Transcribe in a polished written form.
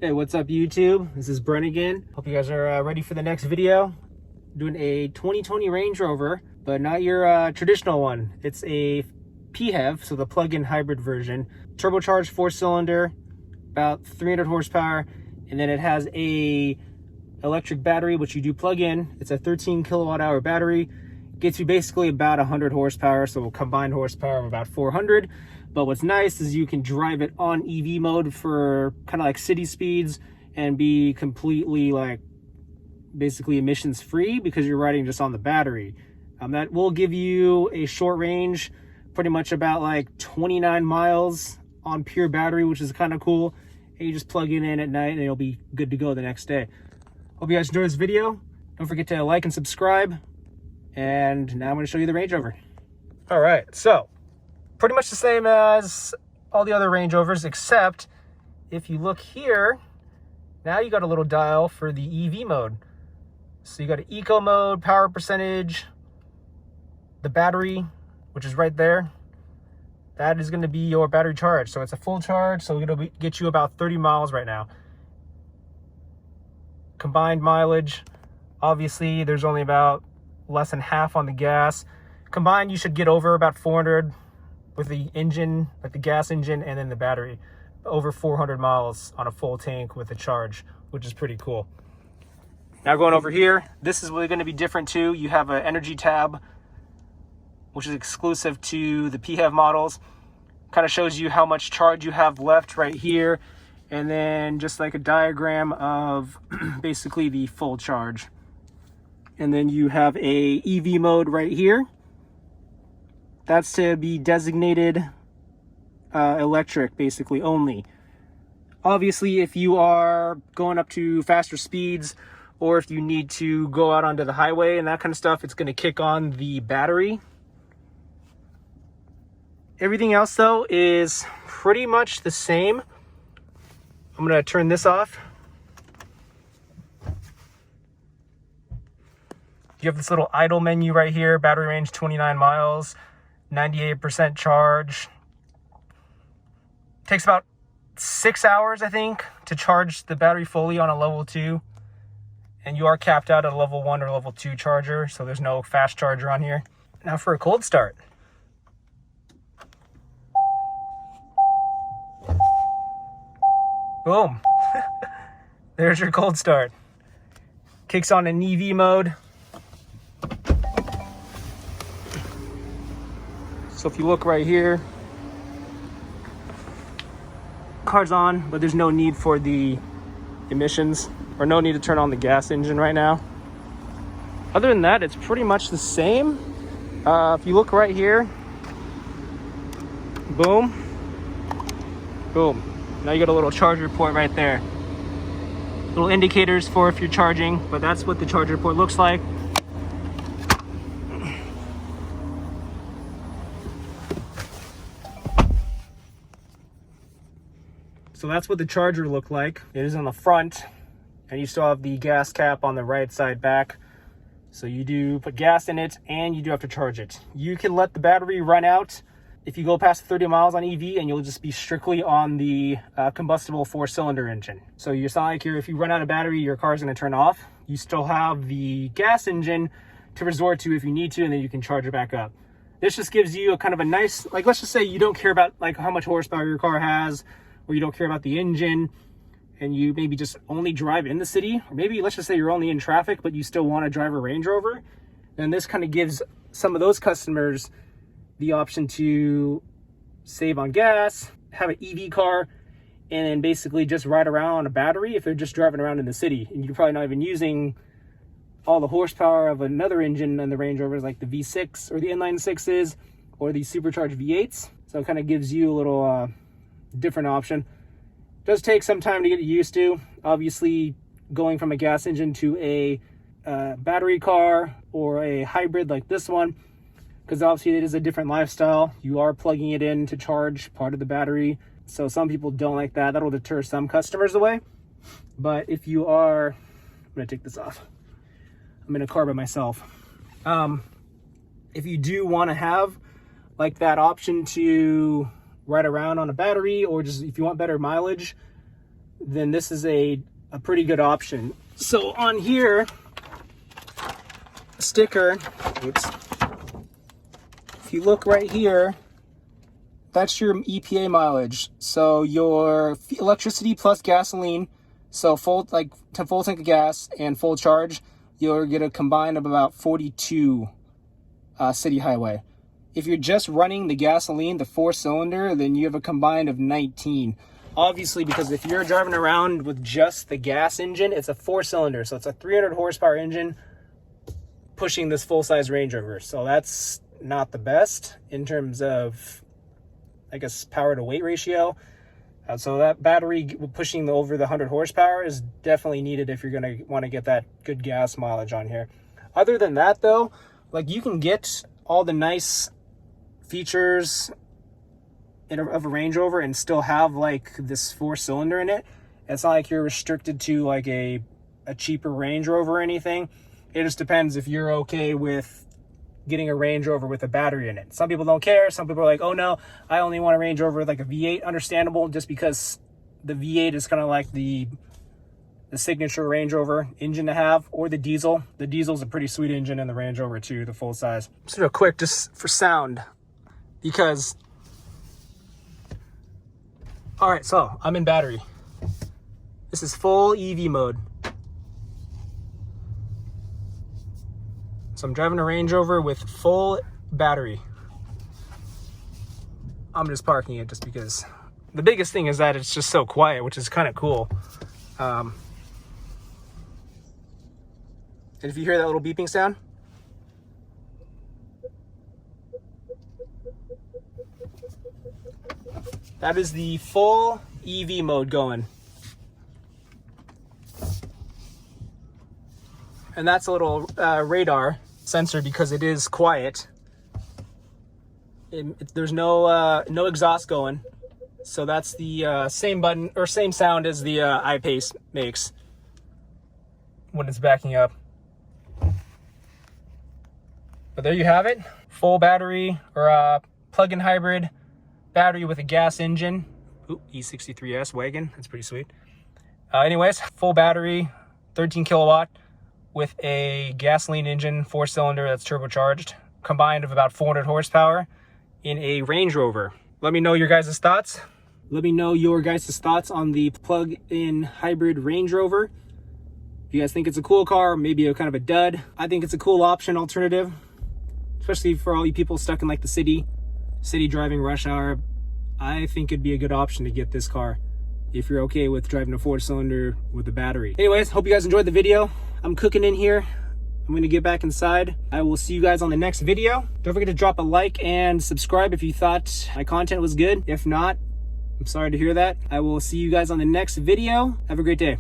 Hey, what's up YouTube? This is Brent again. Hope you guys are ready for the next video. Doing a 2020 Range Rover, but not your traditional one. It's a PHEV, so the plug-in hybrid version. Turbocharged 4-cylinder, about 300 horsepower, and then it has a electric battery, which you do plug in. It's a 13 kilowatt hour battery. Gets you basically about 100 horsepower, so a combined horsepower of about 400. But what's nice is you can drive it on EV mode for kind of like city speeds and be completely like basically emissions free because you're riding just on the battery. That will give you a short range, pretty much about like 29 miles on pure battery, which is kind of cool. And you just plug it in at night and it'll be good to go the next day. Hope you guys enjoyed this video. Don't forget to like and subscribe. And now I'm going to show you the Range Rover. All right, so pretty much the same as all the other Range Rovers, except if you look here, now you got a little dial for the EV mode. So you got an eco mode, power percentage, the battery, which is right there. That is going to be your battery charge. So it's a full charge, so it'll get you about 30 miles right now. Combined mileage, obviously there's only about less than half on the gas. Combined, you should get over about 400 with the engine, like the gas engine, and then the battery. Over 400 miles on a full tank with a charge, which is pretty cool. Now going over here, this is really going to be different too. You have an energy tab, which is exclusive to the PHEV models. Kind of shows you how much charge you have left right here. And then just like a diagram of basically the full charge. And then you have a EV mode right here. That's to be designated electric, basically, only. Obviously, if you are going up to faster speeds, or if you need to go out onto the highway and that kind of stuff, it's going to kick on the battery. Everything else, though, is pretty much the same. I'm going to turn this off. You have this little idle menu right here, battery range 29 miles, 98% charge. Takes about 6 hours, I think, to charge the battery fully on a level 2. And you are capped out at a level 1 or level 2 charger, so there's no fast charger on here. Now for a cold start. Boom. There's your cold start. Kicks on an EV mode. So if you look right here, car's on, but there's no need for the emissions or no need to turn on the gas engine right now. Other than that, it's pretty much the same. If you look right here, boom, boom. Now you got a little charger port right there. Little indicators for if you're charging, but that's what the charger port looks like. So that's what the charger looked like. It is on the front, and you still have the gas cap on the right side back. So you do put gas in it, and you do have to charge it. You can let the battery run out if you go past 30 miles on EV, and you'll just be strictly on the combustible 4-cylinder engine. So it's not like if you run out of battery, your car's gonna turn off. You still have the gas engine to resort to if you need to, and then you can charge it back up. This just gives you a kind of a nice, like let's just say you don't care about like how much horsepower your car has, or you don't care about the engine, and you maybe just only drive in the city, or maybe let's just say you're only in traffic, but you still want to drive a Range Rover, then this kind of gives some of those customers the option to save on gas, have an EV car, and then basically just ride around on a battery if they're just driving around in the city. And you're probably not even using all the horsepower of another engine in the Range Rovers, like the V6 or the inline 6s or the supercharged V8s. So it kind of gives you a little different option. Does take some time to get used to. Obviously, going from a gas engine to a battery car or a hybrid like this one, because obviously it is a different lifestyle. You are plugging it in to charge part of the battery. So some people don't like that. That'll deter some customers away. But if you are, I'm gonna take this off. I'm in a car by myself. If you do want to have like that option to ride around on a battery, or just if you want better mileage, then this is a pretty good option. So on here, sticker, oops, if you look right here, that's your EPA mileage. So your electricity plus gasoline, so full tank of gas and full charge, you'll get a combined of about 42 city highway. If you're just running the gasoline, the 4-cylinder, then you have a combined of 19. Obviously, because if you're driving around with just the gas engine, it's a 4-cylinder, so it's a 300 horsepower engine pushing this full-size Range Rover. So that's not the best in terms of, I guess, power to weight ratio. So that battery pushing over the 100 horsepower is definitely needed if you're going to want to get that good gas mileage on here. Other than that, though, like, you can get all the nice features of a Range Rover and still have like this 4-cylinder in it. It's not like you're restricted to like a cheaper Range Rover or anything. It just depends if you're okay with getting a Range Rover with a battery in it. Some people don't care. Some people are like, oh no, I only want a Range Rover with like a V8. Understandable, just because the V8 is kind of like the signature Range Rover engine to have, or the diesel. The diesel's a pretty sweet engine in the Range Rover too, the full size. Just real quick, just for sound, because, all right, so I'm in battery. This is full EV mode. So I'm driving a Range Rover with full battery. I'm just parking it just because the biggest thing is that it's just so quiet, which is kind of cool. And if you hear that little beeping sound, that is the full EV mode going. And that's a little radar sensor because it is quiet. There's no exhaust going. So that's the same button or same sound as the I-Pace makes when it's backing up. But there you have it. Full battery or plug-in hybrid battery with a gas engine. Ooh, E63S wagon. That's pretty sweet. Anyways, full battery, 13 kilowatt with a gasoline engine, 4-cylinder that's turbocharged, combined of about 400 horsepower in a Range Rover. Let me know your guys' thoughts. Let me know your guys' thoughts on the plug-in hybrid Range Rover. If you guys think it's a cool car, maybe a kind of a dud. I think it's a cool option alternative, especially for all you people stuck in like the city driving rush hour. I think it'd be a good option to get this car if you're okay with driving a 4-cylinder with a battery. Anyways, hope you guys enjoyed the video. I'm cooking in here. I'm gonna get back inside. I will see you guys on the next video. Don't forget to drop a like and subscribe if you thought my content was good. If not, I'm sorry to hear that. I will see you guys on the next video. Have a great day.